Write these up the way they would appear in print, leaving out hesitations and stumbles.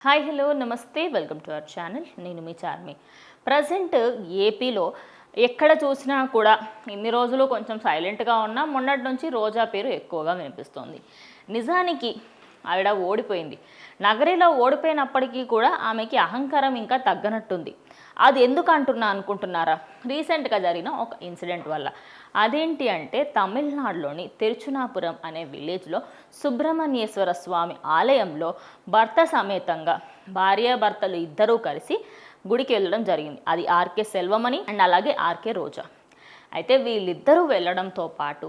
Hi hello నమస్తే welcome to our channel. నేను మీ Charmi. Present ఏపీలో ఎక్కడ చూసినా కూడా ఇన్ని రోజులు కొంచెం సైలెంట్గా ఉన్నా మొన్నటి నుంచి రోజా పేరు ఎక్కువగా వినిపిస్తోంది. నిజానికి ఆవిడ ఓడిపోయింది. నగరిలో ఓడిపోయినప్పటికీ కూడా ఆమెకి అహంకారం ఇంకా తగ్గనట్టుంది. అది ఎందుకు అంటున్నా అనుకుంటున్నారా? రీసెంట్గా జరిగిన ఒక ఇన్సిడెంట్ వల్ల. అదేంటి అంటే తమిళనాడులోని తిరుచునాపురం అనే విలేజ్లో సుబ్రహ్మణ్యేశ్వర స్వామి ఆలయంలో భర్త సమేతంగా భార్యాభర్తలు ఇద్దరూ కలిసి గుడికి వెళ్ళడం జరిగింది. అది ఆర్కే సెల్వమణి అండ్ అలాగే ఆర్కే రోజా. అయితే వీళ్ళిద్దరూ వెళ్ళడంతో పాటు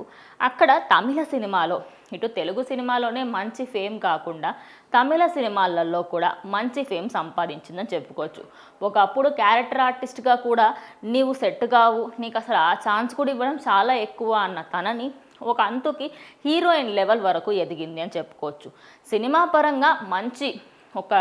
అక్కడ తమిళ సినిమాలో, ఇటు తెలుగు సినిమాలోనే మంచి ఫేమ్ కాకుండా తమిళ సినిమాలలో కూడా మంచి ఫేమ్ సంపాదించిందని చెప్పుకోవచ్చు. ఒకప్పుడు క్యారెక్టర్ ఆర్టిస్ట్గా కూడా నీవు సెట్ కావు, నీకు అసలు ఆ ఛాన్స్ కూడా ఇవ్వడం చాలా ఎక్కువ అన్న తనని ఒక అంతుకి హీరోయిన్ లెవెల్ వరకు ఎదిగింది అని చెప్పుకోవచ్చు. సినిమా పరంగా మంచి ఒక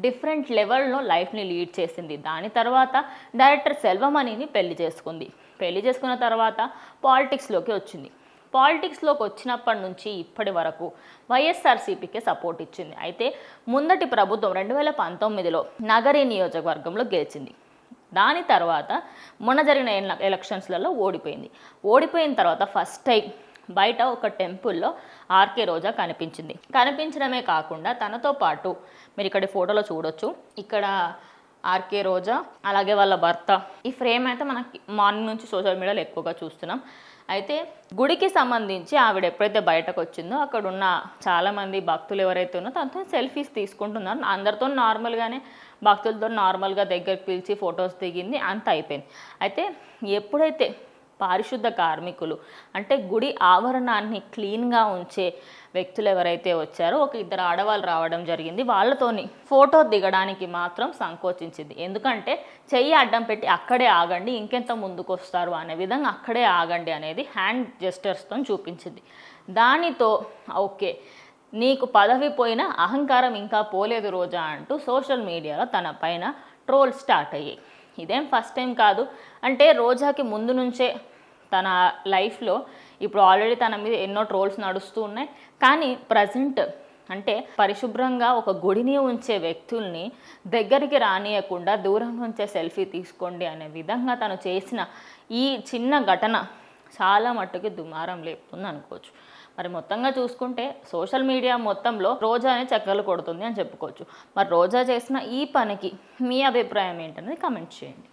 డిఫరెంట్ లెవెల్లో లైఫ్ని లీడ్ చేసింది. దాని తర్వాత డైరెక్టర్ సెల్వమణిని పెళ్లి చేసుకుంది. పెళ్లి చేసుకున్న తర్వాత పాలిటిక్స్లోకి వచ్చింది. పాలిటిక్స్లోకి వచ్చినప్పటి నుంచి ఇప్పటి వరకు వైఎస్ఆర్సీపీకే సపోర్ట్ ఇచ్చింది. అయితే ముందటి ప్రభుత్వం 2019లో నగరి నియోజకవర్గంలో గెలిచింది. దాని తర్వాత మొన్న జరిగిన ఎలక్షన్స్లలో ఓడిపోయింది. ఓడిపోయిన తర్వాత ఫస్ట్ టైం బయట ఒక టెంపుల్లో ఆర్కే రోజా కనిపించింది. కనిపించడమే కాకుండా తనతో పాటు మీరు ఇక్కడ ఫోటోలో చూడొచ్చు, ఇక్కడ ఆర్కే రోజా అలాగే వాళ్ళ భర్త. ఈ ఫ్రేమ్ అయితే మనకి మార్నింగ్ నుంచి సోషల్ మీడియాలో ఎక్కువగా చూస్తున్నాం. అయితే గుడికి సంబంధించి ఆవిడ ఎప్పుడైతే బయటకు వచ్చిందో అక్కడ ఉన్న చాలామంది భక్తులు ఎవరైతే ఉన్నారో తనతో సెల్ఫీస్ తీసుకుంటున్నారు. అందరితో నార్మల్గానే భక్తులతో నార్మల్గా దగ్గరికి పిలిచి ఫొటోస్ దిగింది, అంత అయిపోయింది. అయితే ఎప్పుడైతే పారిశుద్ధ కార్మికులు అంటే గుడి ఆవరణాన్ని క్లీన్గా ఉంచే వ్యక్తులు ఎవరైతే వచ్చారో ఒక ఇద్దరు ఆడవాళ్ళు రావడం జరిగింది. వాళ్ళతోని ఫోటో దిగడానికి మాత్రం సంకోచించింది. ఎందుకంటే చెయ్యి అడ్డం పెట్టి అక్కడే ఆగండి, ఇంకెంత ముందుకు వస్తారు అనే విధంగా అక్కడే ఆగండి అనేది హ్యాండ్ జెస్టర్స్తో చూపించింది. దానితో ఓకే నీకు పదవి పోయినా అహంకారం ఇంకా పోలేదు రోజా అంటూ సోషల్ మీడియాలో తన పైన ట్రోల్ స్టార్ట్ అయ్యాయి. ఇదేం ఫస్ట్ టైం కాదు. అంటే రోజాకి ముందు నుంచే తన లైఫ్లో ఇప్పుడు ఆల్రెడీ తన మీద ఎన్నో ట్రోల్స్ నడుస్తూ ఉన్నాయి. కానీ ప్రజెంట్ అంటే పరిశుభ్రంగా ఒక గుడిని ఉంచే వ్యక్తుల్ని దగ్గరికి రానియకుండా దూరం నుంచే సెల్ఫీ తీసుకోండి అనే విధంగా తను చేసిన ఈ చిన్న ఘటన చాలా మట్టుకు దుమారం లేపుతుంది అనుకోవచ్చు. మరి మొత్తంగా చూసుకుంటే సోషల్ మీడియా మొత్తంలో రోజానే చక్కర్లు కొడుతుంది అని చెప్పుకోవచ్చు. మరి రోజా చేసిన ఈ పనికి మీ అభిప్రాయం ఏంటనేది కమెంట్ చేయండి.